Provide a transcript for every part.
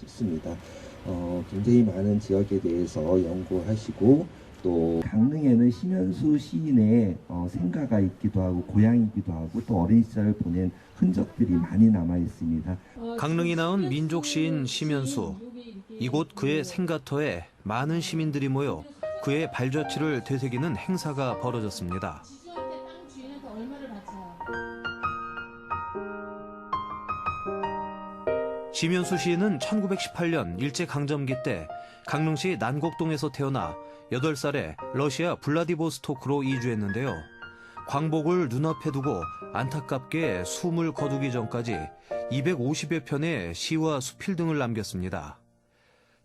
싶습니다. 굉장히 많은 지역에 대해서 연구하시고 또 강릉에는 심현수 시인의 생가가 있기도 하고 고향이기도 하고 또 어린 시절을 보낸 흔적들이 많이 남아 있습니다. 강릉이 낳은 민족 시인 심현수. 이곳 그의 생가터에 많은 시민들이 모여 그의 발자취를 되새기는 행사가 벌어졌습니다. 심현수 시인은 1918년 일제강점기 때 강릉시 난곡동에서 태어나 8살에 러시아 블라디보스토크로 이주했는데요. 광복을 눈앞에 두고 안타깝게 숨을 거두기 전까지 250여 편의 시와 수필 등을 남겼습니다.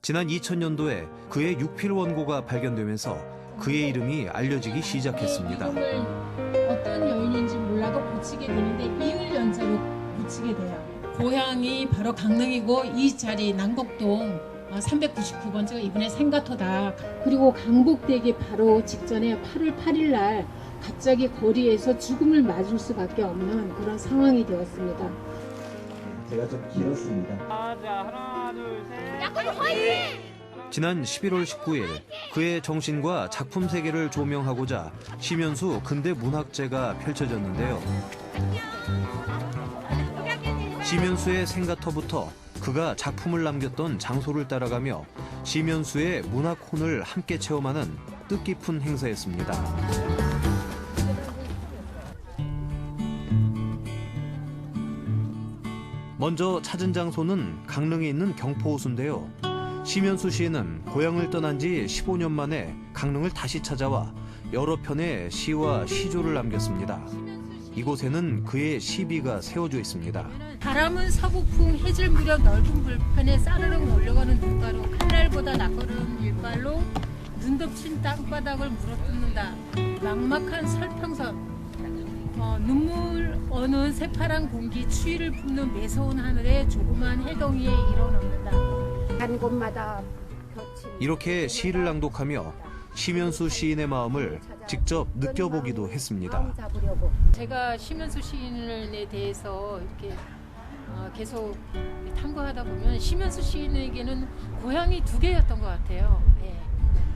지난 2000년도에 그의 육필 원고가 발견되면서 그의 이름이 알려지기 시작했습니다. 어떤 요인인지 몰라도 붙이게 되는데 이을 연자로 붙이게 돼요. 고향이 바로 강릉이고 이 자리 난곡동 399번째가 이분의 생가터다. 그리고 강복되기 바로 직전에 8월 8일 날 갑자기 거리에서 죽음을 맞을 수밖에 없는 그런 상황이 되었습니다. 제가 좀 길었습니다. 하나, 둘, 셋. 지난 11월 19일 그의 정신과 작품 세계를 조명하고자 심현수 근대 문학제가 펼쳐졌는데요. 심현수의 생가터부터 그가 작품을 남겼던 장소를 따라가며 심현수의 문학혼을 함께 체험하는 뜻깊은 행사였습니다. 먼저 찾은 장소는 강릉에 있는 경포호수인데요. 심현수 시인은 고향을 떠난 지 15년 만에 강릉을 다시 찾아와 여러 편의 시와 시조를 남겼습니다. 이곳에는 그의 시비가 세워져 있습니다. 바람은 서북풍 해질 무렵 넓은 불편에 싸르륵 몰려가는 눈가로 칼날보다 낯가는 일발로 눈 덮친 땅바닥을 물어뜯는다. 막막한 설평선 눈물 어는 새파란 공기 추위를 뿜는 매서운 하늘에 조그만 해덩이에 일어납니다. 한 곳마다 이렇게 시를 낭독하며 심현수 시인의 마음을 직접 느껴보기도 했습니다. 제가 심현수 시인에 대해서 이렇게 계속 탐구하다 보면 심현수 시인에게는 고향이 두 개였던 것 같아요.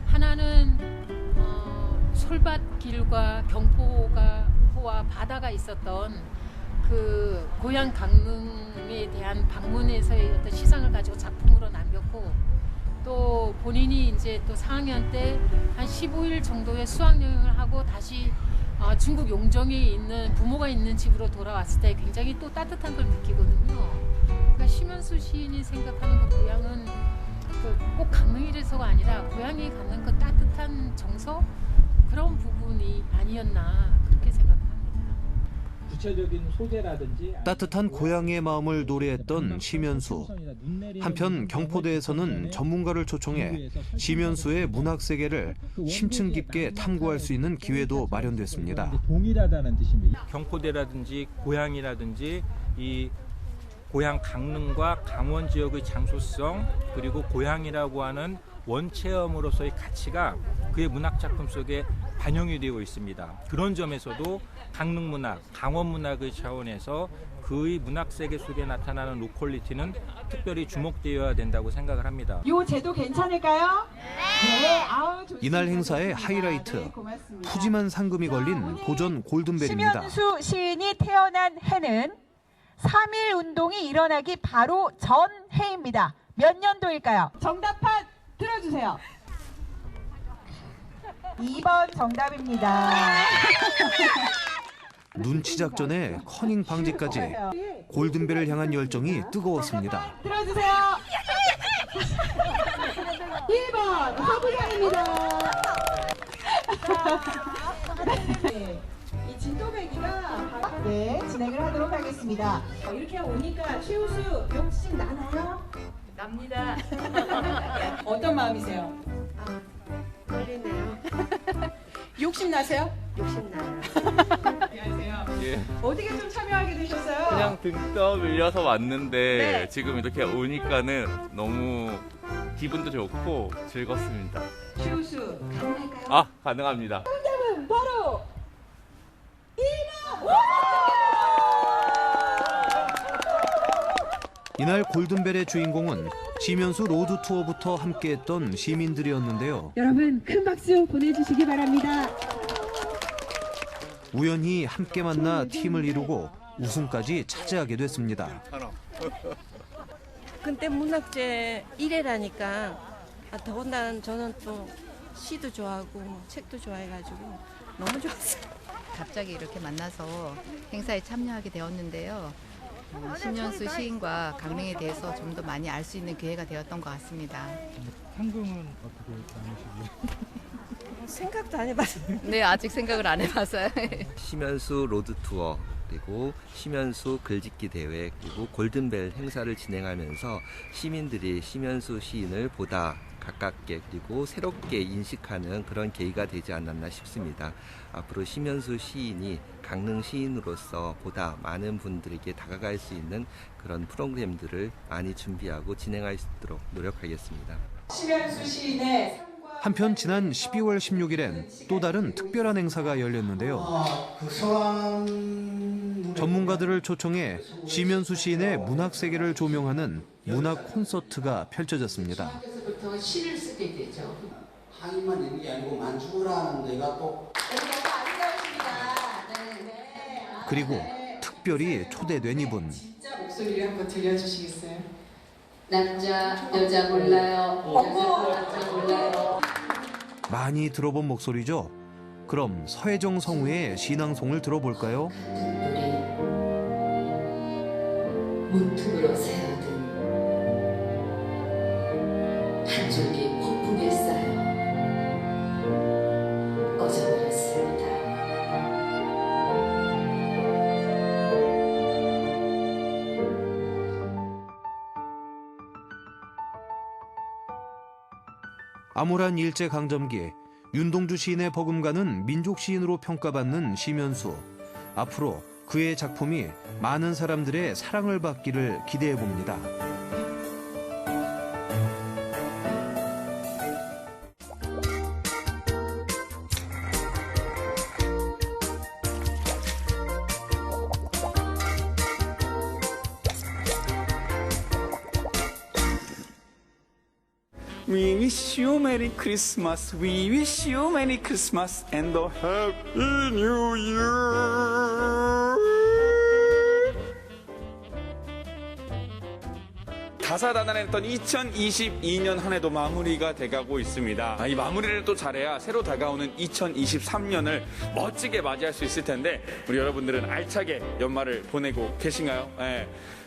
하나는 솔밭길과 경포와 바다가 있었던 그 고향 강릉에 대한 방문에서의 어떤 시상을 가지고 작품으로 남겼고, 또 본인이 이제 또 4학년 때 한 15일 정도의 수학여행을 하고 다시 중국 용정에 있는 부모가 있는 집으로 돌아왔을 때 굉장히 또 따뜻한 걸 느끼거든요. 그러니까 심현수 시인이 생각하는 그 고향은 꼭 강릉이라서가 아니라 고향이 갖는 그 따뜻한 정서, 그런 부분이 아니었나 그렇게 생각합니다. 구체적인 소재라든지 따뜻한 고향의 마음을 노래했던 심현수. 한편 경포대에서는 전문가를 초청해 심현수의 문학 세계를 심층 깊게 탐구할 수 있는 기회도 마련됐습니다. 동일하다는 뜻입니다. 경포대라든지 고향이라든지 이 고향 강릉과 강원 지역의 장소성, 그리고 고향이라고 하는 원체험으로서의 가치가 그의 문학 작품 속에 반영이 되어 있습니다. 그런 점에서도 강릉 문학, 강원 문학의 차원에서 그의 문학 세계 속에 나타나는 로컬리티는 특별히 주목되어야 된다고 생각을 합니다. 이 제도 괜찮을까요? 네. 아우, 좋습니다. 이날 행사의 하이라이트, 네, 고맙습니다. 푸짐한 상금이 걸린 도전 골든벨입니다. 심현수 시인이 태어난 해는 3.1 운동이 일어나기 바로 전 해입니다. 몇 년도일까요? 정답판 들어주세요. 2번 정답입니다. 눈치 작전에 커닝 방지까지 골든벨을 향한 열정이 뜨거웠습니다. 들어주세요. 1번 서부장입니다. 네, 이 진도배기가 진행을 하도록 하겠습니다. 이렇게 오니까 최우수 욕심 나나요? 납니다. 어떤 마음이세요? 떨리네요. 욕심 나세요? 욕심나요. 안녕하세요. 예, 어떻게 좀 참여하게 되셨어요? 그냥 등 떠밀려서 왔는데 네. 지금 이렇게 오니까는 너무 기분도 좋고 즐겁습니다. 최우수 가능할까요? 아, 가능합니다. 정답은 바로 1번! 이날 골든벨의 주인공은 시면수 로드 투어부터 함께했던 시민들이었는데요. 여러분 큰 박수 보내주시기 바랍니다. 우연히 함께 만나 팀을 이루고 우승까지 차지하게 됐습니다. 근대 문학제 1회라니까 더군다나 저는 또 시도 좋아하고 책도 좋아해가지고 너무 좋았어요. 갑자기 이렇게 만나서 행사에 참여하게 되었는데요. 심연수 시인과 강릉에 대해서 좀 더 많이 알 수 있는 기회가 되었던 것 같습니다. 상금은 어떻게 나누시고요? 생각도 안 해봤어요. 네, 아직 생각을 안 해봤어요. 시면수 로드 투어 그리고 시면수 글짓기 대회 그리고 골든벨 행사를 진행하면서 시민들이 시면수 시인을 보다 가깝게 그리고 새롭게 인식하는 그런 계기가 되지 않았나 싶습니다. 앞으로 시면수 시인이 강릉 시인으로서 보다 많은 분들에게 다가갈 수 있는 그런 프로그램들을 많이 준비하고 진행할 수 있도록 노력하겠습니다. 심현수 시인의 한편 지난 12월 16일엔 또 다른 특별한 행사가 열렸는데요. 전문가들을 초청해 시면수 시인의 문학 세계를 조명하는 문학 콘서트가 펼쳐졌습니다. 부터 시를 쓰게 되죠. 항의만 있는 게 아니고 만주라는 데가 또 그리고 특별히 초대된 이분. 진짜 목소리를 한번 들려주시겠어요? 남자 여자 몰라요. 여자 몰라요. 많이 들어본 목소리죠? 그럼 서혜정 성우의 신앙송을 들어볼까요? 문틈으로 새어든 한 줄기 폭풍에 쌓여 꺼져버렸습니다. 암울한 일제강점기 윤동주 시인의 버금가는 민족 시인으로 평가받는 시면수. 앞으로 그의 작품이 많은 사람들의 사랑을 받기를 기대해 봅니다. We wish you Merry Christmas. We wish you Merry Christmas and a Happy New Year. 다사다난했던 2022년 한 해도 마무리가 돼가고 있습니다. 이 마무리를 또 잘해야 새로 다가오는 2023년을 멋지게 맞이할 수 있을 텐데 우리 여러분들은 알차게 연말을 보내고 계신가요?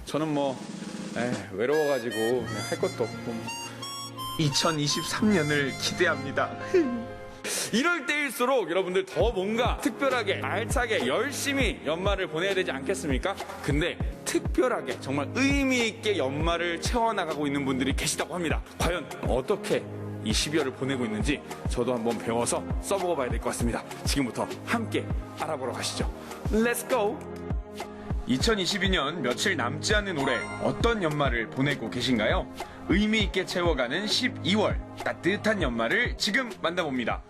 저는 외로워가지고 할 것도 없고 2023년을 기대합니다. 이럴 때일수록 여러분들 더 뭔가 특별하게 알차게 열심히 연말을 보내야 되지 않겠습니까? 근데 특별하게 정말 의미 있게 연말을 채워나가고 있는 분들이 계시다고 합니다. 과연 어떻게 이 12월을 보내고 있는지 저도 한번 배워서 써보고 봐야 될 것 같습니다. 지금부터 함께 알아보러 가시죠. Let's go! 2022년 며칠 남지 않은 올해 어떤 연말을 보내고 계신가요? 의미 있게 채워가는 12월 따뜻한 연말을 지금 만나봅니다.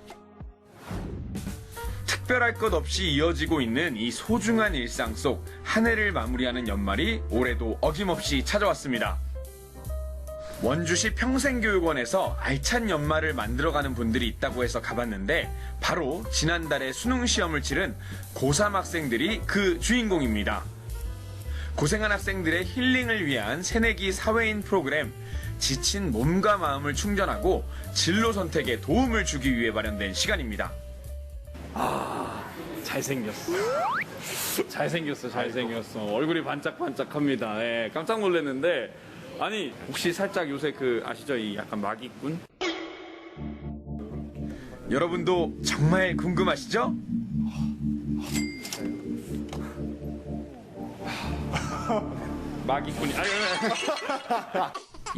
특별할 것 없이 이어지고 있는 이 소중한 일상 속 한 해를 마무리하는 연말이 올해도 어김없이 찾아왔습니다. 원주시 평생교육원에서 알찬 연말을 만들어가는 분들이 있다고 해서 가봤는데 바로 지난달에 수능시험을 치른 고3 학생들이 그 주인공입니다. 고생한 학생들의 힐링을 위한 새내기 사회인 프로그램 지친 몸과 마음을 충전하고 진로 선택에 도움을 주기 위해 마련된 시간입니다. 잘생겼어. 얼굴이 반짝반짝합니다. 깜짝 놀랐는데 아니 혹시 살짝 요새 아시죠? 이 약간 마기꾼? 여러분도 정말 궁금하시죠? 마기꾼이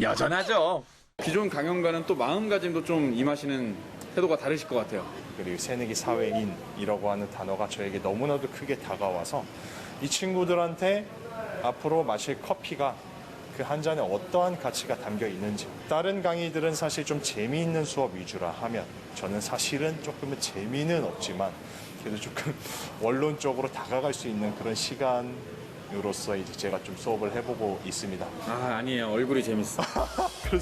여전하죠. 기존 강연과는 또 마음가짐도 좀 임하시는 태도가 다르실 것 같아요. 그리고 새내기 사회인이라고 하는 단어가 저에게 너무나도 크게 다가와서 이 친구들한테 앞으로 마실 커피가 그 한 잔에 어떠한 가치가 담겨 있는지, 다른 강의들은 사실 좀 재미있는 수업 위주라 하면 저는 사실은 조금은 재미는 없지만 그래도 조금 원론적으로 다가갈 수 있는 그런 시간을 강사로서 이제 제가 좀 수업을 해보고 있습니다. 아니에요. 얼굴이 재밌어.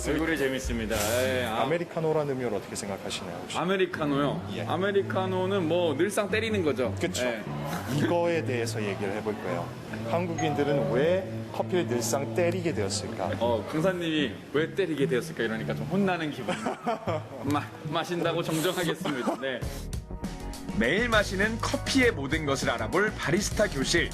얼굴이 재밌습니다. 예, 아메리카노라는 의미를 어떻게 생각하시나요? 혹시? 아메리카노요? 예. 아메리카노는 뭐 늘상 때리는 거죠. 그쵸. 예. 이거에 대해서 얘기를 해볼 거예요. 한국인들은 왜 커피를 늘상 때리게 되었을까? 강사님이 왜 때리게 되었을까 이러니까 좀 혼나는 기분. 마신다고 정정하겠습니다. 네. 매일 마시는 커피의 모든 것을 알아볼 바리스타 교실.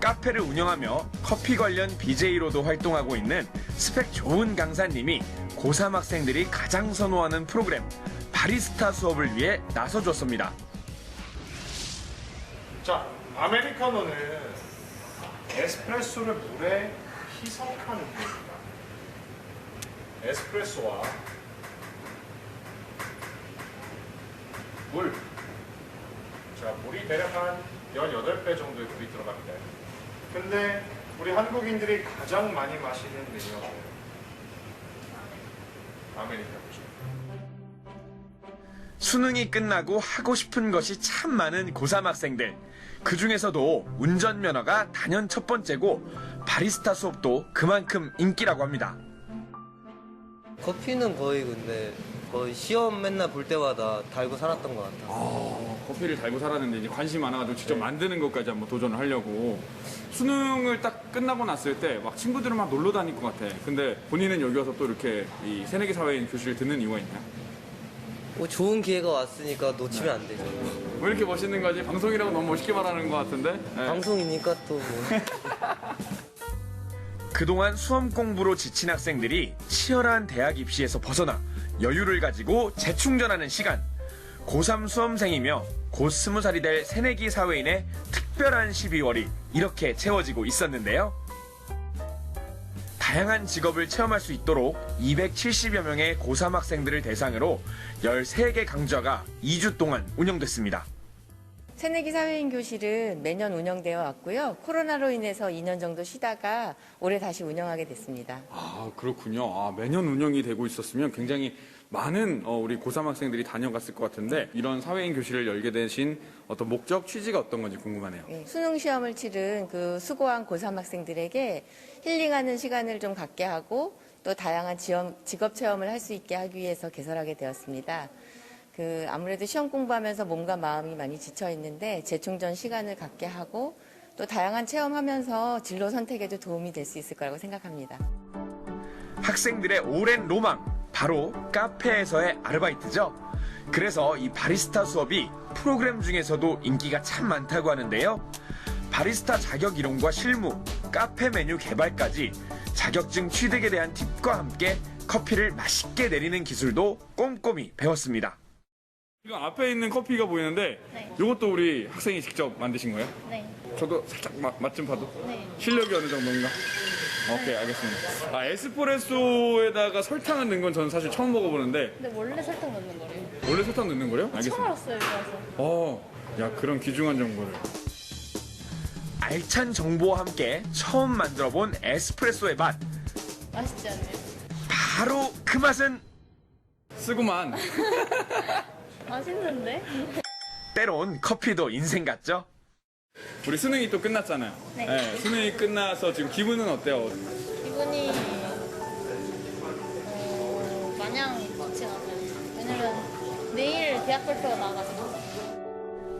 카페를 운영하며 커피 관련 BJ로도 활동하고 있는 스펙 좋은 강사님이 고3 학생들이 가장 선호하는 프로그램 바리스타 수업을 위해 나서줬습니다. 자, 아메리카노는 에스프레소를 물에 희석하는 겁니다. 에스프레소와 물. 자, 물이 대략 한 18배 정도의 물이 들어갑니다. 근데 우리 한국인들이 가장 많이 마시는 메뉴가 아메리카노죠. 수능이 끝나고 하고 싶은 것이 참 많은 고3 학생들. 그 중에서도 운전면허가 단연 첫 번째고 바리스타 수업도 그만큼 인기라고 합니다. 커피는 거의 시험 맨날 볼 때마다 달고 살았던 것 같아요. 커피를 달고 살았는데 이제 관심 많아가지고 직접 만드는 것까지 한번 도전을 하려고. 수능을 딱 끝나고 났을 때 막 친구들은 막 놀러 다닐 것 같아. 근데 본인은 여기 와서 또 이렇게 이 새내기 사회인 교실을 듣는 이유가 있나요? 뭐 좋은 기회가 왔으니까 놓치면 안 되죠. 왜 이렇게 멋있는 거지? 방송이라고 너무 멋있게 말하는 것 같은데? 네. 방송이니까 또 뭐. 그동안 수험 공부로 지친 학생들이 치열한 대학 입시에서 벗어나 여유를 가지고 재충전하는 시간. 고3 수험생이며 곧 20살이 될 새내기 사회인의 특별한 12월이 이렇게 채워지고 있었는데요. 다양한 직업을 체험할 수 있도록 270여 명의 고3 학생들을 대상으로 13개 강좌가 2주 동안 운영됐습니다. 새내기 사회인 교실은 매년 운영되어 왔고요. 코로나로 인해서 2년 정도 쉬다가 올해 다시 운영하게 됐습니다. 그렇군요. 매년 운영이 되고 있었으면 굉장히 많은 우리 고3 학생들이 다녀갔을 것 같은데 이런 사회인 교실을 열게 되신 어떤 목적, 취지가 어떤 건지 궁금하네요. 네, 수능 시험을 치른 그 수고한 고3 학생들에게 힐링하는 시간을 좀 갖게 하고 또 다양한 직업 체험을 할 수 있게 하기 위해서 개설하게 되었습니다. 아무래도 시험 공부하면서 몸과 마음이 많이 지쳐 있는데 재충전 시간을 갖게 하고 또 다양한 체험하면서 진로 선택에도 도움이 될 수 있을 거라고 생각합니다. 학생들의 오랜 로망, 바로 카페에서의 아르바이트죠. 그래서 이 바리스타 수업이 프로그램 중에서도 인기가 참 많다고 하는데요. 바리스타 자격 이론과 실무, 카페 메뉴 개발까지 자격증 취득에 대한 팁과 함께 커피를 맛있게 내리는 기술도 꼼꼼히 배웠습니다. 지금 앞에 있는 커피가 보이는데 이것도 우리 학생이 직접 만드신 거예요? 네. 저도 살짝 맛 좀 봐도? 네. 실력이 어느 정도인가? 오케이, 알겠습니다. 에스프레소에다가 설탕을 넣은 건 저는 사실 처음 먹어보는데. 근데 원래 설탕 넣는 거래요. 원래 설탕 넣는 거래요? 알겠습니다. 처음 알았어요, 그래서. 야, 그런 귀중한 정보를. 알찬 정보와 함께 처음 만들어본 에스프레소의 맛. 맛있지 않나요? 바로 그 맛은 쓰구만. 맛있는데? 때론 커피도 인생 같죠? 우리 수능이 또 끝났잖아요. 네. 수능이 끝나서 지금 기분은 어때요? 기분이 마냥 좋진 않아요. 왜냐면 내일 대학 발표가 나가지고.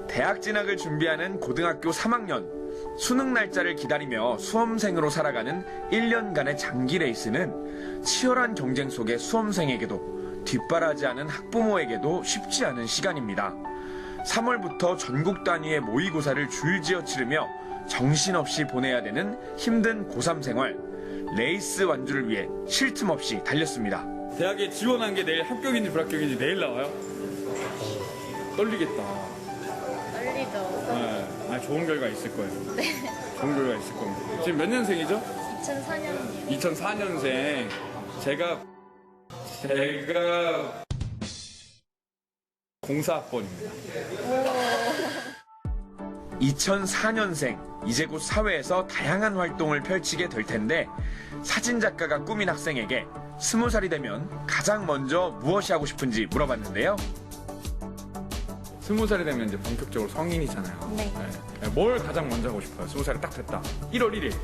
대학 진학을 준비하는 고등학교 3학년. 수능 날짜를 기다리며 수험생으로 살아가는 1년간의 장기 레이스는 치열한 경쟁 속의 수험생에게도 뒷바라지하는 학부모에게도 쉽지 않은 시간입니다. 3월부터 전국 단위의 모의고사를 줄지어 치르며 정신없이 보내야 되는 힘든 고3 생활. 레이스 완주를 위해 쉴 틈 없이 달렸습니다. 대학에 지원한 게 내일 합격인지 불합격인지 내일 나와요? 떨리겠다. 떨리죠. 네. 좋은 결과 있을 거예요. 네. 좋은 결과 있을 겁니다. 지금 몇 년생이죠? 2004년이요. 2004년생. 제가 04학번입니다. 2004년생, 이제 곧 사회에서 다양한 활동을 펼치게 될 텐데 사진작가가 꿈인 학생에게 20살이 되면 가장 먼저 무엇이 하고 싶은지 물어봤는데요. 20살이 되면 이제 본격적으로 성인이잖아요. 네. 뭘 가장 먼저 하고 싶어요? 20살이 딱 됐다. 1월 1일.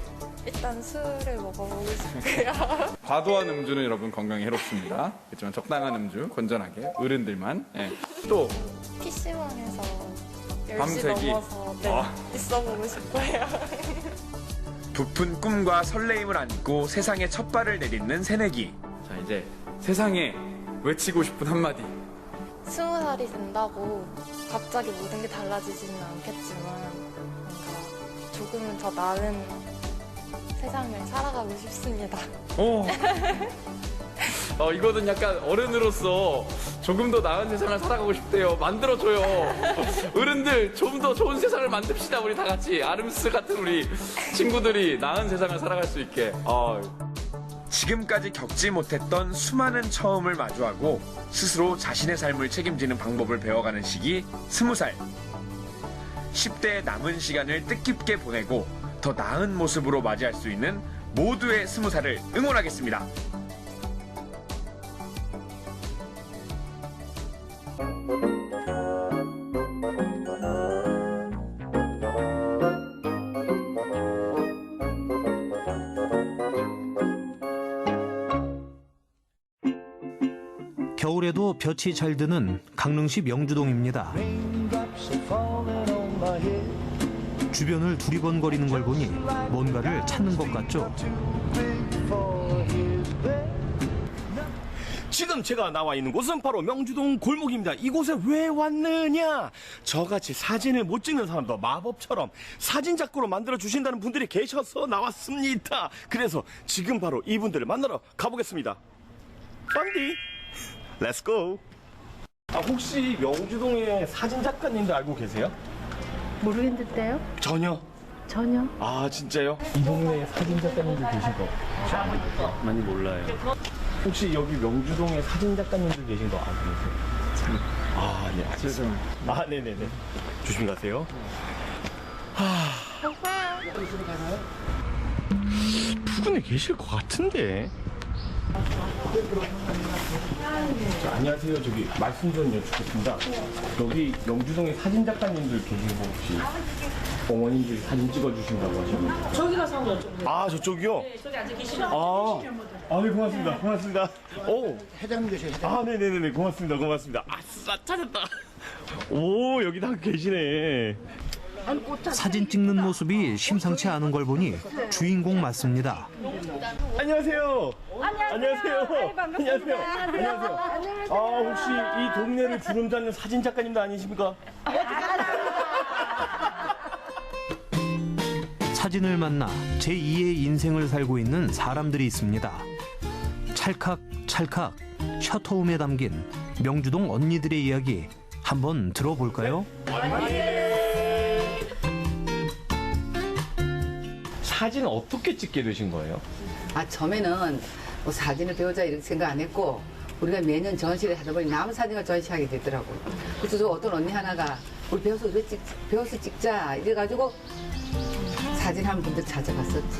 일단 술을 먹어보고 싶고요. 과도한 음주는 여러분 건강에 해롭습니다. 그렇지만 적당한 음주, 건전하게, 어른들만. 예. 또 PC방에서 10시 밤새기. 넘어서 있어보고 싶어요. 부푼 꿈과 설레임을 안고 세상에 첫 발을 내딛는 새내기. 자, 이제 세상에 외치고 싶은 한마디. 20살이 된다고 갑자기 모든 게 달라지지는 않겠지만 뭔가 조금은 더 나은 세상을 살아가고 싶습니다. 이거는 약간 어른으로서 조금 더 나은 세상을 살아가고 싶대요. 만들어줘요. 어른들 좀 더 좋은 세상을 만듭시다. 우리 다 같이 아름스 같은 우리 친구들이 나은 세상을 살아갈 수 있게. 지금까지 겪지 못했던 수많은 처음을 마주하고 스스로 자신의 삶을 책임지는 방법을 배워가는 시기 20살. 10대의 남은 시간을 뜻깊게 보내고 더 나은 모습으로 맞이할 수 있는 모두의 20살을 응원하겠습니다. 겨울에도 볕이 잘 드는 강릉시 명주동입니다. 주변을 두리번거리는 걸 보니 뭔가를 찾는 것 같죠? 지금 제가 나와 있는 곳은 바로 명주동 골목입니다. 이곳에 왜 왔느냐? 저같이 사진을 못 찍는 사람도 마법처럼 사진 작가로 만들어 주신다는 분들이 계셔서 나왔습니다. 그래서 지금 바로 이분들을 만나러 가보겠습니다. 펀디, 렛츠고. 혹시 명주동에 사진 작가님도 알고 계세요? 모르겠는데요? 전혀. 진짜요? 이 동네에 사진 작가님들 계신 거 많이 몰라요. 혹시 여기 명주동에 사진 작가님들 계신 거 알고 계세요? 네, 알겠습니다. 네네네. 조심히 가세요. 부근에 계실 것 같은데. 안녕하세요. 저기 말씀 좀 여쭙겠습니다. 여기 명주동에 사진 작가님들 계시고 혹시 어머님들이 사진 찍어주신다고 하셨는데. 저기 가서 한번 여쭤보세요. 저쪽이요? 네, 저기 앉아 계시면. 네, 고맙습니다. 회장님 계세요? 네네네. 고맙습니다. 아싸, 찾았다. 여기 다 계시네. 사진 찍는 모습이 심상치 않은 걸 보니 주인공 맞습니다. 안녕하세요. 안녕하세요. 안녕하세요. 혹시 이 동네를 주름 잡는 사진 작가님도 아니십니까? 사진을 만나 제2의 인생을 살고 있는 사람들이 있습니다. 찰칵찰칵 셔터홈에 담긴 명주동 언니들의 이야기 한번 들어볼까요? 사진 어떻게 찍게 되신 거예요? 처음에는 뭐 사진을 배우자 이렇게 생각 안 했고 우리가 매년 전시를 하다 보니 남은 사진을 전시하게 되더라고요. 그래서 어떤 언니 하나가 우리 배워서 찍자 이래가지고 사진하는 분들 찾아갔었지.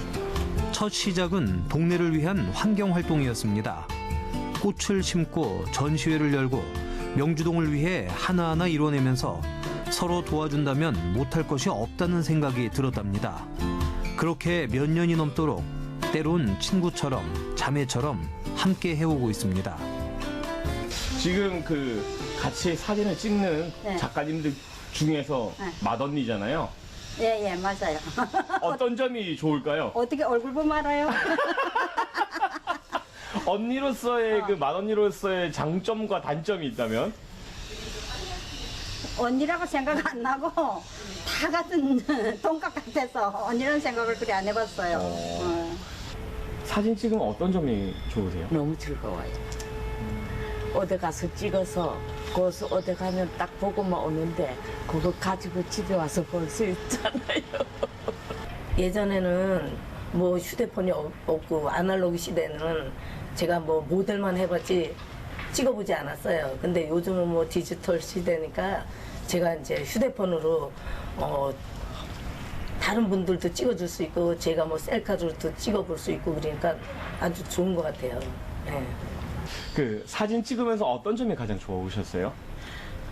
첫 시작은 동네를 위한 환경활동이었습니다. 꽃을 심고 전시회를 열고 명주동을 위해 하나하나 이뤄내면서 서로 도와준다면 못할 것이 없다는 생각이 들었답니다. 그렇게 몇 년이 넘도록 때론 친구처럼 자매처럼 함께 해오고 있습니다. 지금 같이 사진을 찍는 작가님들 중에서 맏언니잖아요. 예, 맞아요. 어떤 점이 좋을까요? 어떻게 얼굴 보면 알아요? 언니로서의 맏언니로서의 장점과 단점이 있다면? 언니라고 생각 안 나고 다 같은 동갑 같아서 언니라는 생각을 그리 안 해봤어요. 사진 찍으면 어떤 점이 좋으세요? 너무 즐거워요. 어디 가서 찍어서 거기서 어디 가면 딱 보고만 오는데 그거 가지고 집에 와서 볼 수 있잖아요. 예전에는 뭐 휴대폰이 없고 아날로그 시대는 제가 뭐 모델만 해봤지 찍어보지 않았어요. 근데 요즘은 뭐 디지털 시대니까 제가 이제 휴대폰으로 다른 분들도 찍어줄 수 있고 제가 뭐 셀카로도 찍어볼 수 있고 그러니까 아주 좋은 것 같아요. 네. 사진 찍으면서 어떤 점이 가장 좋으셨어요?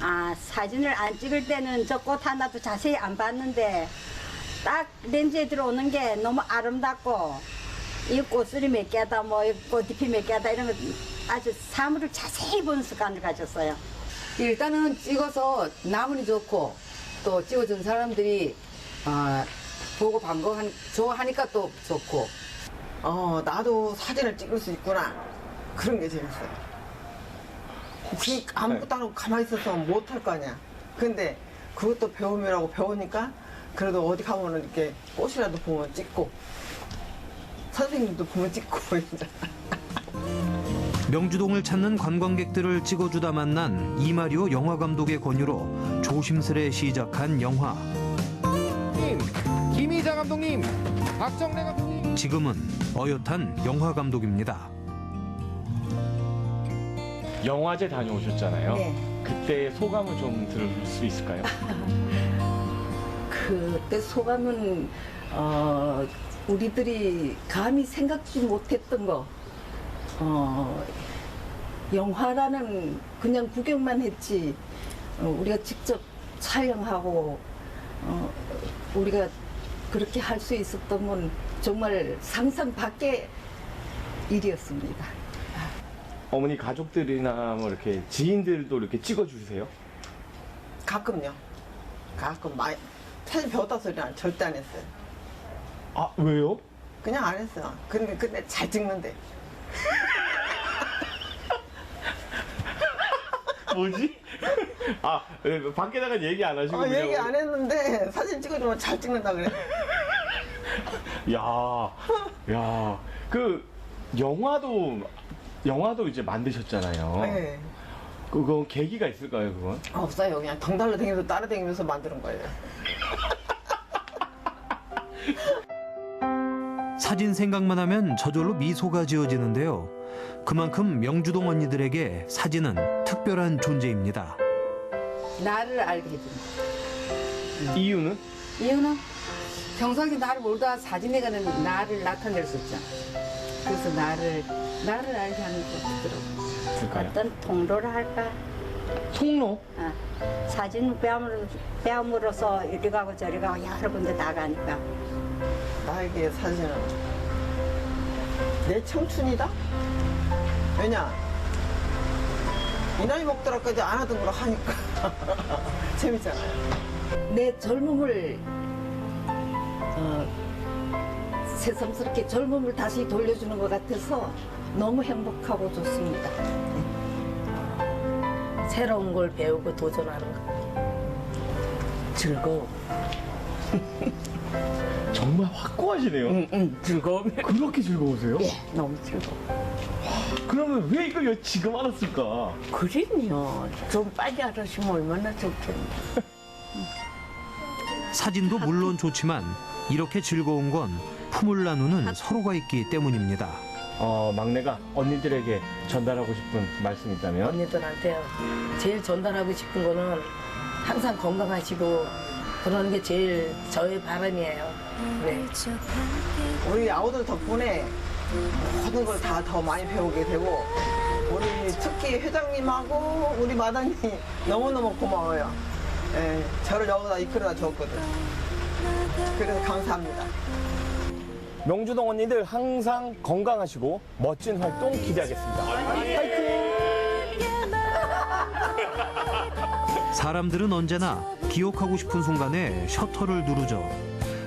사진을 안 찍을 때는 저 꽃 하나도 자세히 안 봤는데 딱 렌즈에 들어오는 게 너무 아름답고 이 꽃술이 몇 개다 뭐 이 꽃잎이 몇 개다 이런 거 아주 사물을 자세히 보는 습관을 가졌어요. 일단은 찍어서 나무니 좋고 또 찍어준 사람들이 보고 좋아하니까 또 좋고 나도 사진을 찍을 수 있구나 그런 게 재밌어요. 아무것도 안 하고 가만히 있어서 못할 거 아니야. 근데 그것도 배우느라고 배우니까 그래도 어디 가면은 이렇게 꽃이라도 보면 찍고 선생님도 보면 찍고 이제. 명주동을 찾는 관광객들을 찍어주다 만난 이마리오 영화감독의 권유로 조심스레 시작한 영화. 김희자 감독님, 박정래 감독님. 지금은 어엿한 영화감독입니다. 영화제 다녀오셨잖아요. 네. 그때 소감을 좀 들을 수 있을까요? 그때 소감은 우리들이 감히 생각지 못했던 거. 영화라는 그냥 구경만 했지 우리가 직접 촬영하고 우리가 그렇게 할 수 있었던 건 정말 상상 밖의 일이었습니다. 어머니 가족들이나 뭐 이렇게 지인들도 이렇게 찍어주세요? 가끔요. 가끔 많이 사진 배웠다 소리는 절대 안 했어요. 아 왜요? 그냥 안 했어요. 근데 잘 찍는데. 뭐지? 밖에다가 얘기 안 하시고 얘기 안 했는데 사진 찍어주면 잘 찍는다 그래. 야, 그 영화도 이제 만드셨잖아요. 네. 그거 계기가 있을까요, 그건? 없어요. 그냥 덩달로 다니면서 따라다니면서 만드는 거예요. 사진 생각만 하면 저절로 미소가 지어지는데요. 그만큼 명주동 언니들에게 사진은 특별한 존재입니다. 나를 알게 해준다. 이유는? 이유는 평상시 나를 모르다가 사진에 가는 나를 나타낼 수 있잖아. 그래서 나를 알게 하는 것 같더라고. 어떤 통로를 할까? 통로? 사진 배움으로써 이리 가고 저리 가고 여러 군데 다 가니까. 나에게 사진은 내 청춘이다? 왜냐? 이 나이 먹더라까지 안 하던 걸 하니까 재밌잖아요. 내 젊음을 새삼스럽게 젊음을 다시 돌려주는 것 같아서 너무 행복하고 좋습니다. 새로운 걸 배우고 도전하는 거 즐거워. 정말 확고하시네요. 즐거움. 그렇게 즐거우세요? 예, 너무 즐거워. 그러면 왜 이걸 지금 알았을까? 그럼요. 좀 빨리 알았으면 얼마나 좋겠네. 사진도 물론 좋지만 이렇게 즐거운 건 품을 나누는 서로가 있기 때문입니다. 막내가 언니들에게 전달하고 싶은 말씀이 있다면? 언니들한테요. 제일 전달하고 싶은 거는 항상 건강하시고 그러는 게 제일 저의 바람이에요. 네. 우리 아우들 덕분에 모든 걸 다 더 많이 배우게 되고 우리 특히 회장님하고 우리 마당님 너무너무 고마워요. 예, 저를 여기다 이끌어다 줬거든. 그래서 감사합니다. 명주동 언니들 항상 건강하시고 멋진 활동 기대하겠습니다. 파이팅! 사람들은 언제나 기억하고 싶은 순간에 셔터를 누르죠.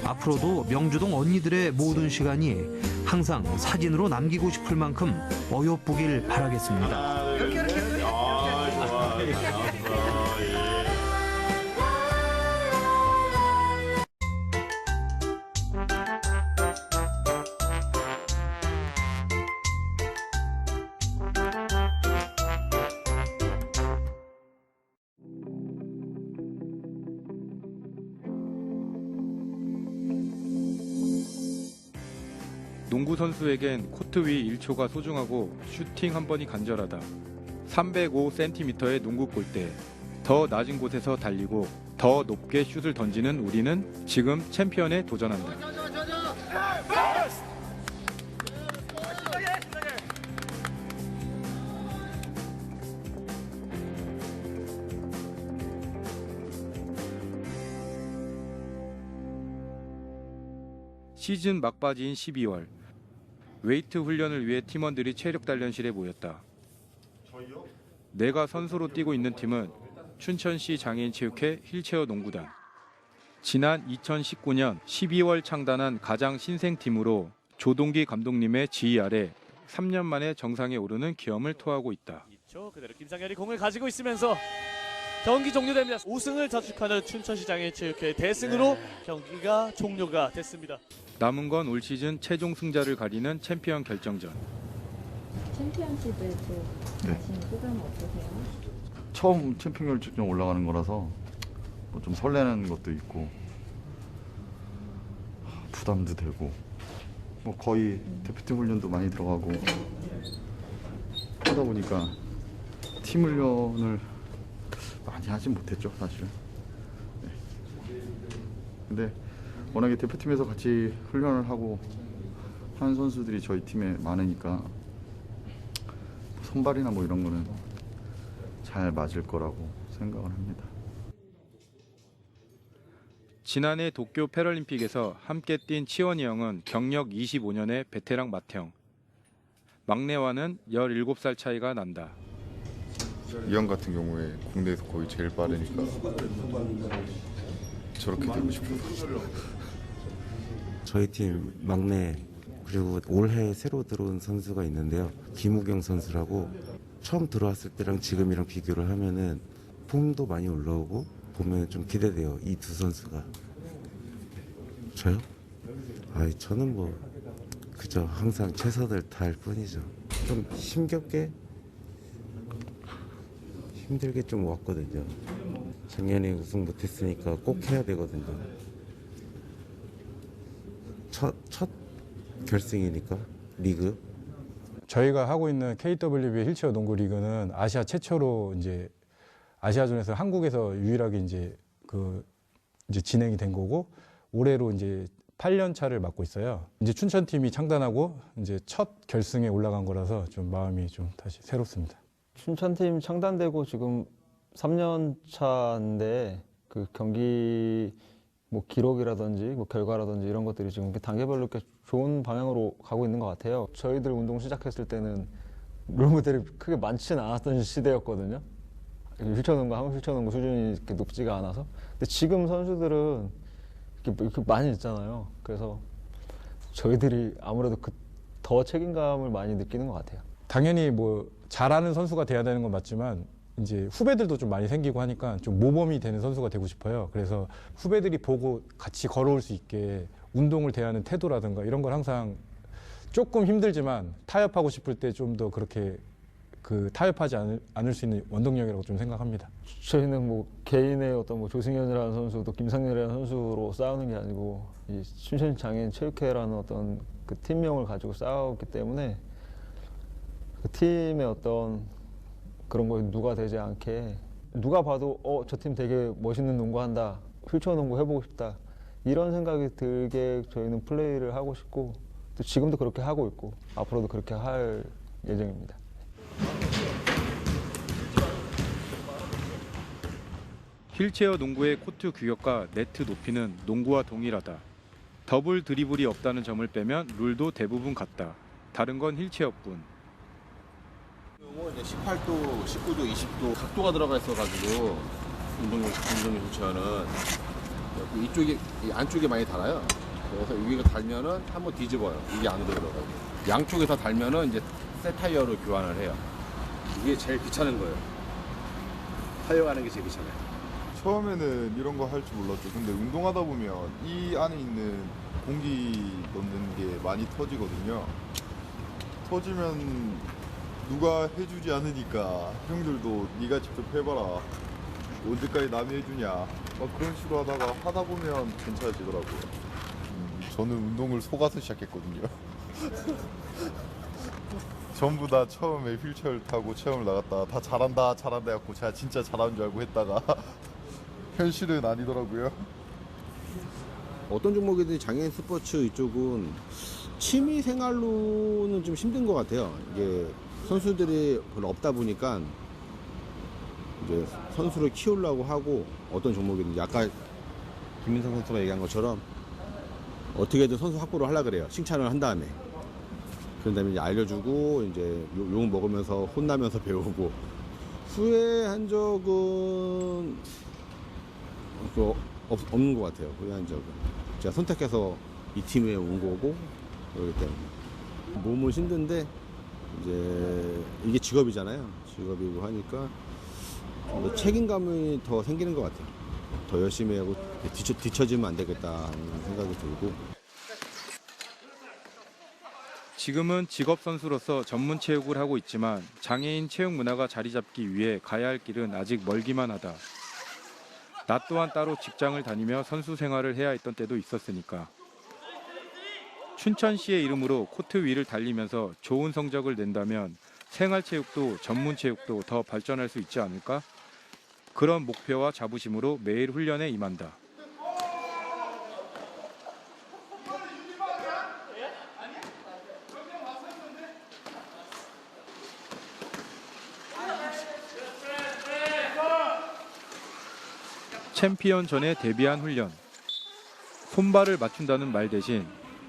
앞으로도 명주동 언니들의 모든 시간이 항상 사진으로 남기고 싶을 만큼 어여쁘길 바라겠습니다. 농구 선수에겐 코트 위 1초가 소중하고 슈팅 한 번이 간절하다. 305cm의 농구 골대. 더 낮은 곳에서 달리고 더 높게 슛을 던지는 우리는 지금 챔피언에 도전한다. 시즌 막바지인 12월 웨이트 훈련을 위해 팀원들이 체력 단련실에 모였다. 내가 선수로 뛰고 있는 팀은 춘천시 장애인체육회 휠체어 농구단. 지난 2019년 12월 창단한 가장 신생팀으로 조동기 감독님의 지휘 아래 3년 만에 정상에 오르는 기염을 토하고 있다. 그대로 김상현이 공을 가지고 있으면서 경기 종료됩니다. 5승을 자축하는 춘천시 장애인체육회 대승으로 경기가 종료가 됐습니다. 남은 건 올 시즌 최종 승자를 가리는 챔피언 결정전. 챔피언십에 가시는 소감은 어떠세요? 처음 챔피언 결정전 올라가는 거라서 뭐 좀 설레는 것도 있고 부담도 되고 뭐 거의 대표팀 훈련도 많이 들어가고 하다 보니까 팀 훈련을 많이 하진 못했죠, 사실은. 네. 근데 워낙에 대표팀에서 같이 훈련을 하고 하는 선수들이 저희 팀에 많으니까 선발이나 뭐 이런 거는 잘 맞을 거라고 생각을 합니다. 지난해 도쿄 패럴림픽에서 함께 뛴 치원이 형은 경력 25년의 베테랑 맏형. 막내와는 17살 차이가 난다. 이 형 같은 경우에 국내에서 거의 제일 빠르니까 저렇게 되고 싶어서. 저희 팀 막내 그리고 올해 새로 들어온 선수가 있는데요. 김우경 선수라고 처음 들어왔을 때랑 지금이랑 비교를 하면은 폼도 많이 올라오고 보면 좀 기대돼요. 이 두 선수가. 저요? 저는 뭐 그저 항상 최선을 다할 뿐이죠. 좀 힘들게 좀 왔거든요. 작년에 우승 못했으니까 꼭 해야 되거든요. 첫 결승이니까 리그. 저희가 하고 있는 KWB 휠체어 농구 리그는 아시아 최초로 이제 아시아존에서 한국에서 유일하게 이제 진행이 된 거고 올해로 이제 8년 차를 맡고 있어요. 이제 춘천팀이 창단하고 이제 첫 결승에 올라간 거라서 좀 마음이 좀 다시 새롭습니다. 춘천팀 창단되고 지금 3년 차인데 그 경기 뭐 기록이라든지 뭐 결과라든지 이런 것들이 지금 단계별로 이렇게 좋은 방향으로 가고 있는 것 같아요. 저희들 운동 시작했을 때는 롤모델이 크게 많지는 않았던 시대였거든요. 휠체어농구, 한국 휠체어농구 수준이 이렇게 높지가 않아서. 근데 지금 선수들은 이렇게 많이 있잖아요. 그래서 저희들이 아무래도 더 책임감을 많이 느끼는 것 같아요. 당연히 뭐 잘하는 선수가 돼야 되는 건 맞지만 이제 후배들도 좀 많이 생기고 하니까 좀 모범이 되는 선수가 되고 싶어요. 그래서 후배들이 보고 같이 걸어올 수 있게 운동을 대하는 태도라든가 이런 걸 항상 조금 힘들지만 타협하고 싶을 때 좀 더 그렇게 타협하지 않을 수 있는 원동력이라고 좀 생각합니다. 저희는 뭐 개인의 어떤 뭐 조승현이라는 선수 또 김상렬이라는 선수로 싸우는 게 아니고 이 춘천 장애인 체육회라는 어떤 그 팀명을 가지고 싸웠기 때문에 그 팀의 어떤 그런 거에 누가 되지 않게 누가 봐도 저 팀 되게 멋있는 농구한다, 휠체어 농구 해보고 싶다 이런 생각이 들게 저희는 플레이를 하고 싶고 또 지금도 그렇게 하고 있고 앞으로도 그렇게 할 예정입니다. 휠체어 농구의 코트 규격과 네트 높이는 농구와 동일하다. 더블 드리블이 없다는 점을 빼면 룰도 대부분 같다. 다른 건 휠체어뿐. 이제 18도, 19도, 20도 각도가 들어가 있어가지고 운동용 휠체어는 이쪽이 안쪽에 많이 달아요. 그래서 여기가 달면은 한번 뒤집어요. 이게 안으로 들어가고 양쪽에서 달면은 이제 새 타이어로 교환을 해요. 이게 제일 귀찮은 거예요. 타이어 가는 게 제일 귀찮아요. 처음에는 이런 거 할 줄 몰랐죠. 근데 운동하다 보면 이 안에 있는 공기 넣는 게 많이 터지거든요. 터지면 누가 해주지 않으니까 형들도 네가 직접 해봐라. 언제까지 남이 해주냐. 막 그런 식으로 하다 보면 괜찮아지더라고요. 저는 운동을 속아서 시작했거든요. 전부 다 처음에 휠체어를 타고 체험을 나갔다가 다 잘한다 해갖고 제가 진짜 잘하는 줄 알고 했다가 현실은 아니더라고요. 어떤 종목이든 장애인 스포츠 이쪽은 취미 생활로는 좀 힘든 것 같아요. 이게 선수들이 별로 없다 보니까 이제 선수를 키우려고 하고 어떤 종목이든지 아까 김민성 선수가 얘기한 것처럼 어떻게든 선수 확보를 하려고 그래요. 칭찬을 한 다음에. 그런 다음에 이제 알려주고 이제 욕 먹으면서 혼나면서 배우고 후회한 적은 없는 것 같아요. 후회한 적은 제가 선택해서 이 팀에 온 거고 그렇기 때문에 몸은 힘든데 이제 이게 직업이잖아요. 직업이고 하니까 좀 더 책임감이 더 생기는 것 같아요. 더 열심히 하고 뒤처지면 안 되겠다는 생각이 들고. 지금은 직업 선수로서 전문 체육을 하고 있지만 장애인 체육 문화가 자리 잡기 위해 가야 할 길은 아직 멀기만 하다. 나 또한 따로 직장을 다니며 선수 생활을 해야 했던 때도 있었으니까. 춘천시의 이름으로 코트 위를 달리면서 좋은 성적을 낸다면 생활체육도 전문체육도 더 발전할 수 있지 않을까? 그런 목표와 자부심으로 매일 훈련에 임한다. 챔피언전에 대비한 훈련. 손발을 맞춘다는 말 대신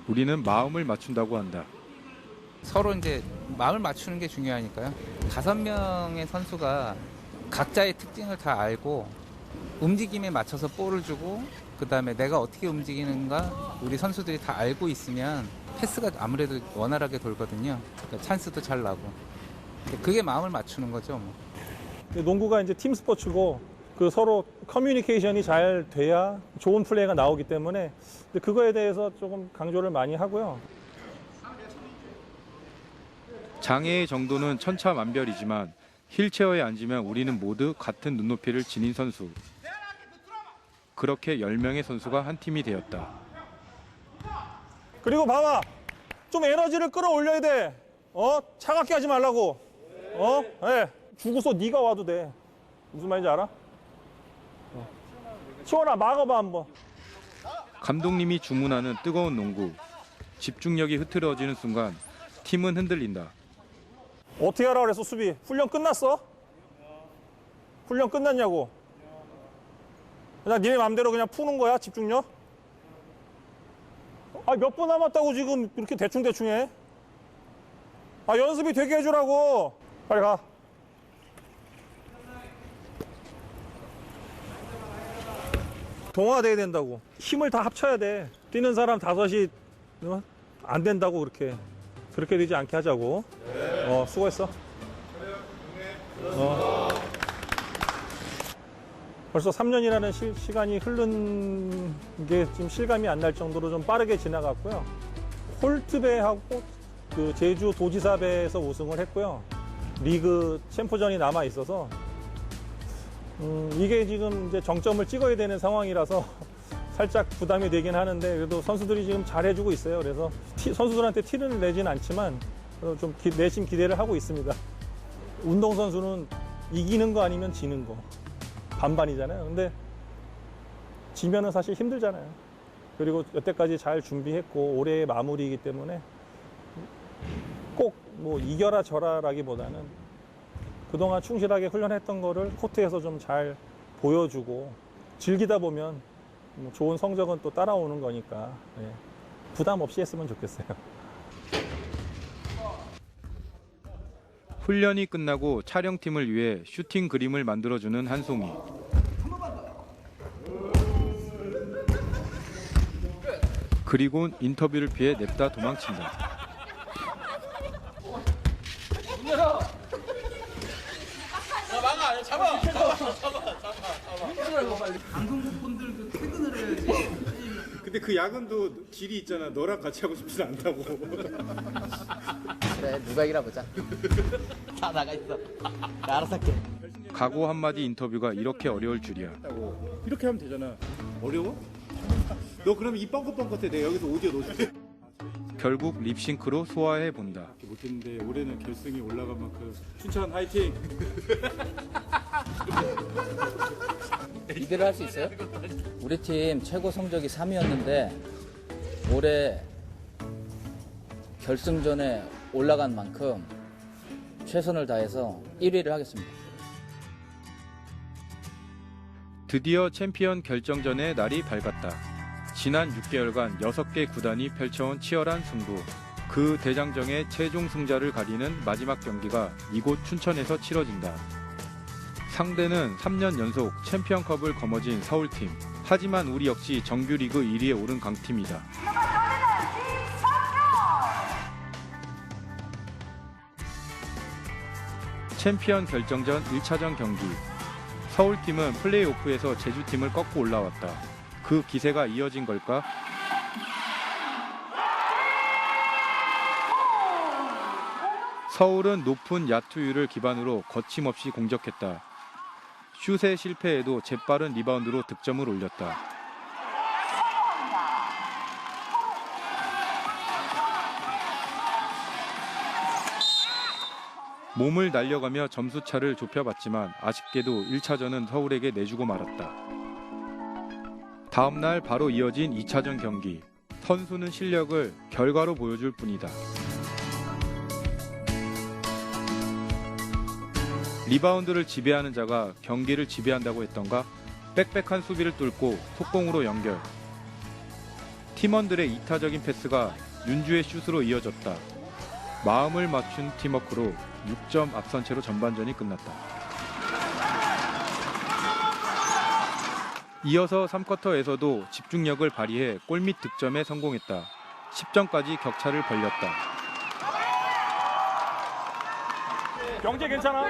우리는 마음을 맞춘다고 한다. 서로 이제 마음을 맞추는 게 중요하니까요. 5명의 선수가 각자의 특징을 다 알고 움직임에 맞춰서 볼을 주고 그다음에 내가 어떻게 움직이는가 우리 선수들이 다 알고 있으면 패스가 아무래도 원활하게 돌거든요. 그러니까 찬스도 잘 나고. 그게 마음을 맞추는 거죠. 뭐. 농구가 이제 팀 스포츠고 그 서로 커뮤니케이션이 잘 돼야 좋은 플레이가 나오기 때문에 그거에 대해서 조금 강조를 많이 하고요. 장애의 정도는 천차만별이지만 휠체어에 앉으면 우리는 모두 같은 눈높이를 지닌 선수. 그렇게 10명의 선수가 한 팀이 되었다. 그리고 봐봐. 좀 에너지를 끌어올려야 돼. 차갑게 하지 말라고. 네. 주고서 네가 와도 돼. 무슨 말인지 알아? 치원아 막아봐 한번. 감독님이 주문하는 뜨거운 농구. 집중력이 흐트러지는 순간 팀은 흔들린다. 어떻게 하라 그랬어 수비? 훈련 끝났어? 훈련 끝났냐고? 그냥 니네 맘대로 그냥 푸는 거야 집중력? 몇 분 남았다고 지금 이렇게 대충대충 해? 연습이 되게 해주라고. 빨리 가. 동화돼야 된다고. 힘을 다 합쳐야 돼. 뛰는 사람 5이 안 된다고 그렇게 되지 않게 하자고. 수고했어. 벌써 3년이라는 시간이 흐른 게 지금 실감이 안 날 정도로 좀 빠르게 지나갔고요. 홀트배하고 그 제주 도지사배에서 우승을 했고요. 리그 챔프전이 남아 있어서 이게 지금 이제 정점을 찍어야 되는 상황이라서 살짝 부담이 되긴 하는데 그래도 선수들이 지금 잘해주고 있어요. 그래서 선수들한테 티를 내진 않지만 좀 내심 기대를 하고 있습니다. 운동선수는 이기는 거 아니면 지는 거 반반이잖아요. 근데 지면은 사실 힘들잖아요. 그리고 여태까지 잘 준비했고 올해의 마무리이기 때문에 꼭 뭐 이겨라 져라라기보다는 그동안 충실하게 훈련했던 거를 코트에서 좀 잘 보여주고 즐기다 보면 좋은 성적은 또 따라오는 거니까 부담 없이 했으면 좋겠어요. 훈련이 끝나고 촬영팀을 위해 슈팅 그림을 만들어주는 한송이. 그리곤 인터뷰를 피해 냅다 도망친다. 잡아. 방송국분들 그 퇴근을 해야지. 근데 그 야근도 길이 있잖아. 너랑 같이 하고 싶지 않다고. 그래 누가 이기나 보자. 다 나가 있어. 나 알아서 할게. 각오 한마디 인터뷰가 이렇게 어려울 줄이야. 이렇게 하면 되잖아. 어려워? 너 그러면 이 뻥긋뻥긋해. 내가 여기서 오디오 넣어줄게. 결국 립싱크로 소화해 본다. 못했는데 올해는 결승이 올라간 만큼 춘천 화이팅! 이대로 할 수 있어요? 우리 팀 최고 성적이 3위였는데 올해 결승전에 올라간 만큼 최선을 다해서 1위를 하겠습니다. 드디어 챔피언 결정전의 날이 밝았다. 지난 6개월간 6개 구단이 펼쳐온 치열한 승부. 그 대장정의 최종 승자를 가리는 마지막 경기가 이곳 춘천에서 치러진다. 상대는 3년 연속 챔피언컵을 거머쥔 서울팀. 하지만 우리 역시 정규리그 1위에 오른 강팀이다. 챔피언 결정전 1차전 경기. 서울팀은 플레이오프에서 제주팀을 꺾고 올라왔다. 그 기세가 이어진 걸까? 서울은 높은 야투율을 기반으로 거침없이 공격했다. 슛의 실패에도 재빠른 리바운드로 득점을 올렸다. 몸을 날려가며 점수차를 좁혀봤지만 아쉽게도 1차전은 서울에게 내주고 말았다. 다음날 바로 이어진 2차전 경기. 선수는 실력을 결과로 보여줄 뿐이다. 리바운드를 지배하는 자가 경기를 지배한다고 했던가? 빽빽한 수비를 뚫고 속공으로 연결. 팀원들의 이타적인 패스가 윤주의 슛으로 이어졌다. 마음을 맞춘 팀워크로 6점 앞선 채로 전반전이 끝났다. 이어서 3쿼터에서도 집중력을 발휘해 골밑 득점에 성공했다. 10점까지 격차를 벌렸다. 경제 괜찮아?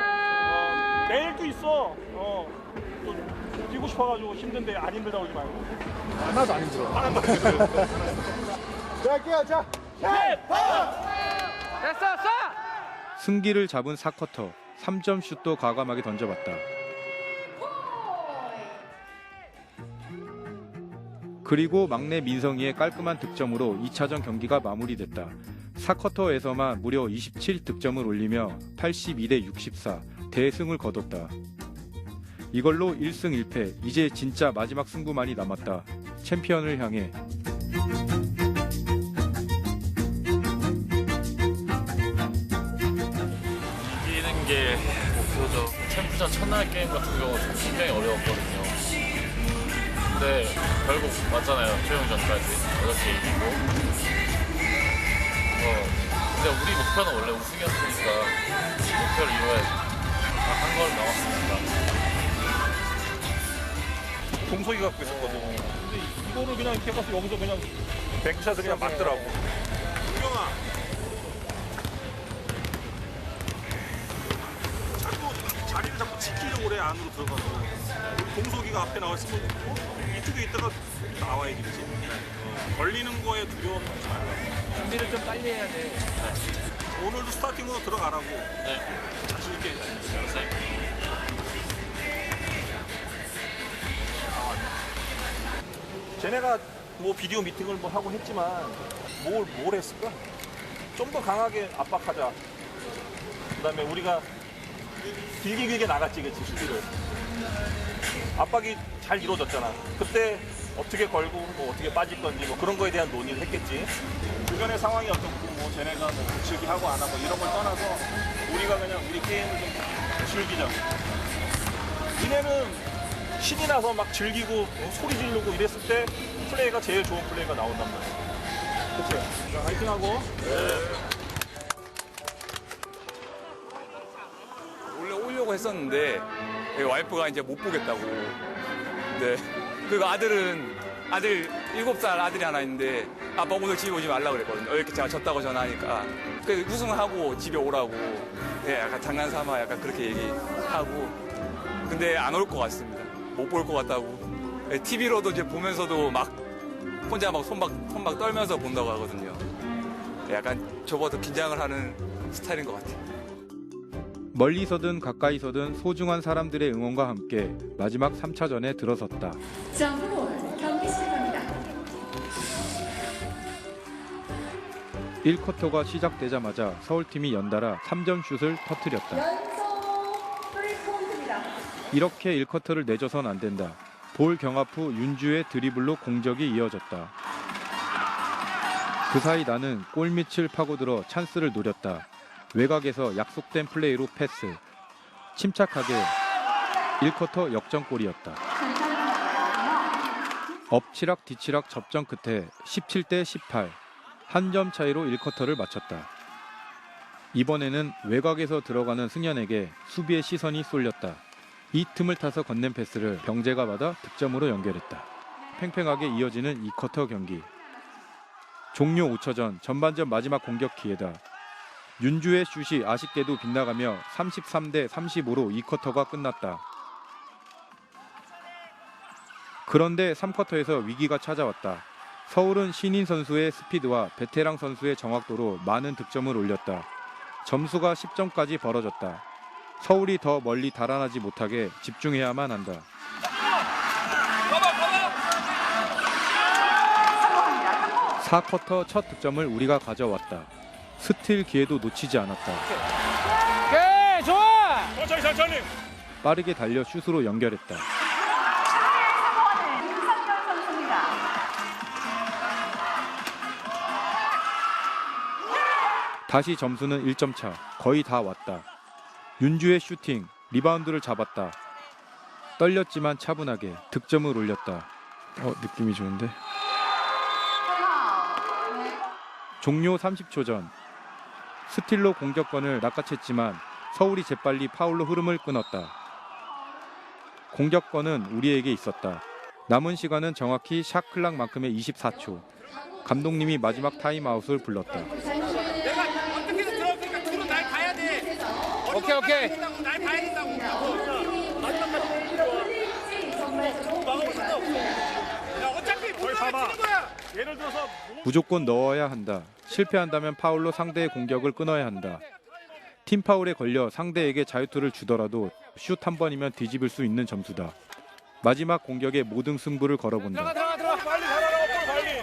내일도 있어. 또 뛰고 싶어가지고 힘든데 안 힘들다 오지 말고. 하나도 안 힘들어. 하나도 안 힘들어. 자, 할게요. 자. 됐어. 승기를 잡은 4쿼터. 3점 슛도 과감하게 던져봤다. 그리고 막내 민성이의 깔끔한 득점으로 2차전 경기가 마무리됐다. 4쿼터에서만 무려 27득점을 올리며 82대 64 대승을 거뒀다. 이걸로 1승 1패, 이제 진짜 마지막 승부만이 남았다. 챔피언을 향해. 이기는 게 목표죠. 챔프전 첫날 게임 같은 경우는 굉장히 어려웠거든요. 근데 결국 왔잖아요. 최종전까지 8개 이기고. 근데 우리 목표는 원래 우승이었으니까 목표를 이뤄야지. 한 걸 남았습니다. 동석이 갖고 있었거든. 근데 이거를 그냥 이렇게 가서 여기서 그냥 뱅크샷을 그냥 맞더라고. 우경아. 자꾸 자리를 자꾸 지키려고 그래. 안으로 들어가서. 우리 동석이가 앞에 나와 있으면 이쪽에 있다가 나와야지. 그치? 걸리는 거에 두려움 하지 말라. 준비를 좀 빨리 해야 돼. 오늘도 스타팅으로 들어가라고. 네. 자신 있게. 쟤네가 뭐 비디오 미팅을 뭐 하고 했지만 뭘 했을까? 좀 더 강하게 압박하자. 그다음에 우리가 길게 나갔지, 그치, 수비를. 압박이 잘 이루어졌잖아. 그때 어떻게 걸고 뭐 어떻게 빠질 건지 뭐 그런 거에 대한 논의를 했겠지. 주변의 상황이 어떻고 뭐 쟤네가 뭐 붙이기 하고 안 하고 이런 걸 떠나서 우리가 그냥 우리 게임을 좀 즐기자. 니네는 신이 나서 막 즐기고 소리 지르고 이랬을 때 플레이가 제일 좋은 플레이가 나온단 말이야. 그치? 자, 화이팅하고. 원래 오려고 했었는데 와이프가 이제 못 보겠다고. 네. 그리고 아들 7살 아들이 하나 있는데 아빠 오늘 집에 오지 말라고 그랬거든요. 이렇게 제가 졌다고 전화하니까. 그 우승을 하고 집에 오라고. 네, 약간 장난삼아 약간 그렇게 얘기하고. 근데 안 올 것 같습니다. 못 볼 것 같다고. TV로도 이제 보면서도 막 혼자 막 손막 떨면서 본다고 하거든요. 약간 저보다 긴장을 하는 스타일인 것 같아요. 멀리서든 가까이서든 소중한 사람들의 응원과 함께 마지막 3차전에 들어섰다. 점프 경기 시작합니다. 1쿼터가 시작되자마자 서울팀이 연달아 3점 슛을 터뜨렸다. 연속 3포인트입니다. 이렇게 1쿼터를 내줘선 안 된다. 볼 경합 후 윤주의 드리블로 공격이 이어졌다. 그 사이 나는 골밑을 파고들어 찬스를 노렸다. 외곽에서 약속된 플레이로 패스. 침착하게 1쿼터 역전골이었다. 엎치락 뒤치락 접전 끝에 17대 18, 한 점 차이로 1쿼터를 마쳤다. 이번에는 외곽에서 들어가는 승현에게 수비의 시선이 쏠렸다. 이 틈을 타서 건넨 패스를 병재가 받아 득점으로 연결했다. 팽팽하게 이어지는 2쿼터 경기. 종료 5초 전 전반전 마지막 공격 기회다. 윤주의 슛이 아쉽게도 빗나가며 33대 35로 2쿼터가 끝났다. 그런데 3쿼터에서 위기가 찾아왔다. 서울은 신인 선수의 스피드와 베테랑 선수의 정확도로 많은 득점을 올렸다. 점수가 10점까지 벌어졌다. 서울이 더 멀리 달아나지 못하게 집중해야만 한다. 4쿼터 첫 득점을 우리가 가져왔다. 스틸 기회도 놓치지 않았다. 오케이, 좋아! 천천히. 빠르게 달려 슛으로 연결했다. 다시 점수는 1점 차. 거의 다 왔다. 윤주의 슈팅, 리바운드를 잡았다. 떨렸지만 차분하게 득점을 올렸다. 느낌이 좋은데? 종료 30초 전 스틸로 공격권을 낚아챘지만 서울이 재빨리 파울로 흐름을 끊었다. 공격권은 우리에게 있었다. 남은 시간은 정확히 샤클락만큼의 24초. 감독님이 마지막 타임아웃을 불렀다. 내가 어떻게든 들어오니까 뒤로 날 가야 돼. 오케이. 날 가야 된다고. 어차피 뭘 봐봐. 예를 들어서 무조건 넣어야 한다. 실패한다면 파울로 상대의 공격을 끊어야 한다. 팀 파울에 걸려 상대에게 자유투를 주더라도 슛 한 번이면 뒤집을 수 있는 점수다. 마지막 공격에 모든 승부를 걸어본다. 들어가. 빨리 잘하라고, 빨리.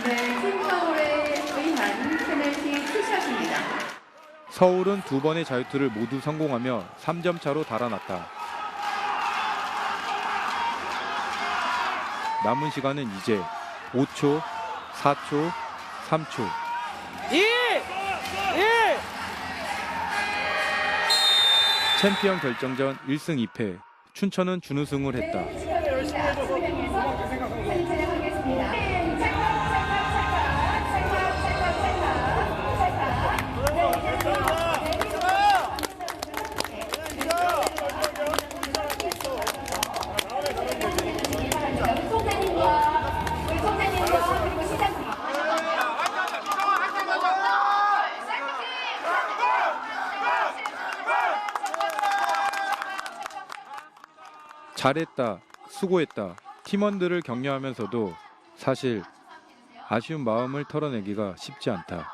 네, 팀 파울에 의한 페널티 투샷입니다. 서울은 두 번의 자유투를 모두 성공하며 3점 차로 달아났다. 남은 시간은 이제 5초, 4초, 3초. 1! 챔피언 결정전 1승 2패. 춘천은 준우승을 했다. 잘했다, 수고했다, 팀원들을 격려하면서도 사실 아쉬운 마음을 털어내기가 쉽지 않다.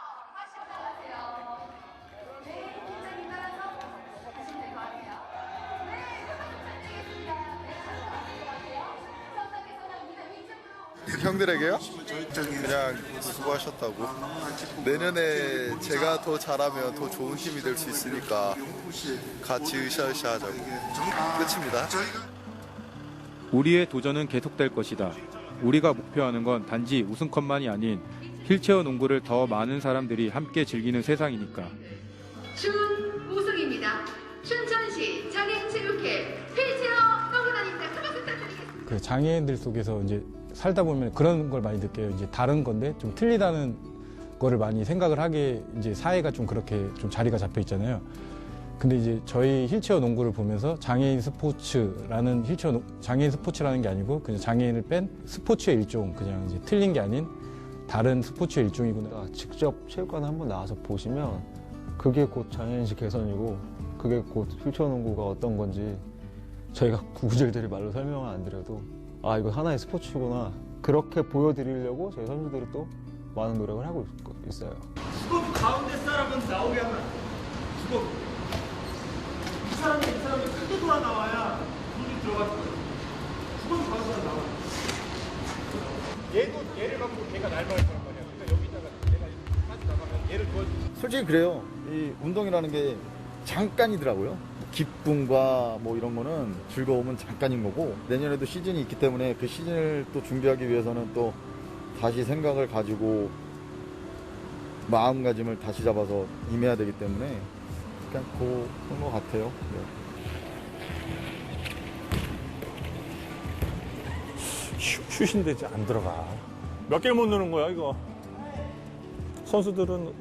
형들에게요? 그냥 수고하셨다고. 내년에 제가 더 잘하면 더 좋은 팀이 될 수 있으니까 같이 으쌰으쌰 하자고. 끝입니다. 우리의 도전은 계속될 것이다. 우리가 목표하는 건 단지 우승컵만이 아닌 휠체어 농구를 더 많은 사람들이 함께 즐기는 세상이니까. 준 우승입니다. 춘천시 장애인체육회 휠체어 농구단입니다. 큰 박수 부탁드리겠습니다. 그 장애인들 속에서 이제 살다 보면 그런 걸 많이 느껴요. 이제 다른 건데 좀 틀리다는 거를 많이 생각을 하게 이제 사회가 좀 그렇게 좀 자리가 잡혀 있잖아요. 근데 이제 저희 휠체어 농구를 보면서 장애인 스포츠라는 장애인 스포츠라는 게 아니고 그냥 장애인을 뺀 스포츠의 일종, 그냥 이제 틀린 게 아닌 다른 스포츠의 일종이구나. 직접 체육관에 한번 나와서 보시면 그게 곧 장애인식 개선이고 그게 곧 휠체어 농구가 어떤 건지 저희가 구구절절히 말로 설명은 안 드려도 아 이거 하나의 스포츠구나 그렇게 보여드리려고 저희 선수들이 또 많은 노력을 하고 있어요. 수고부 가운데 사람은 나오게 하면 수고부. 이 사람이 크게 돌아 나와야 눈이 들어가는 거예요. 수고부 가운데 사람 나와. 얘를 갖고 걔가 날 막을 거란 말이야. 그러니까 여기다가 내가 빠져 나가면 얘를 도와줘. 솔직히 그래요. 이 운동이라는 게 잠깐이더라고요. 기쁨과 뭐 이런 거는 즐거움은 잠깐인 거고 내년에도 시즌이 있기 때문에 그 시즌을 또 준비하기 위해서는 또 다시 생각을 가지고 마음가짐을 다시 잡아서 임해야 되기 때문에 그냥 그런 것 같아요. 네. 슛인데 이제 안 들어가. 몇 개를 못 넣는 거야 이거. 선수들은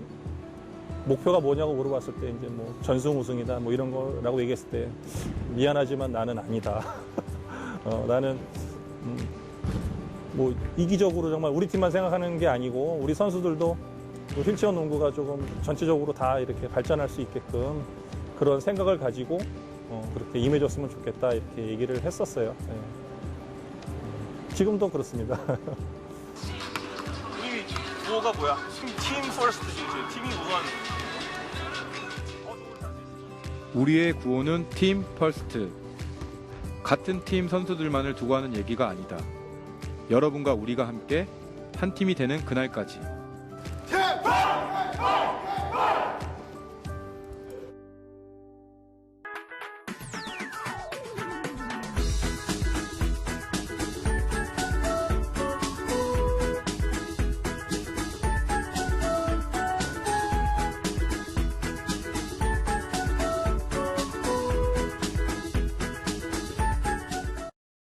목표가 뭐냐고 물어봤을 때 이제 뭐 전승 우승이다 뭐 이런 거라고 얘기했을 때 미안하지만 나는 아니다. 나는 뭐 이기적으로 정말 우리 팀만 생각하는 게 아니고 우리 선수들도 휠체어 농구가 조금 전체적으로 다 이렇게 발전할 수 있게끔 그런 생각을 가지고 그렇게 임해줬으면 좋겠다 이렇게 얘기를 했었어요. 네. 지금도 그렇습니다. 우리 구호가 뭐야? 팀 퍼스트지. 팀이 우선. 우리의 구호는 팀 퍼스트. 같은 팀 선수들만을 두고 하는 얘기가 아니다. 여러분과 우리가 함께 한 팀이 되는 그날까지.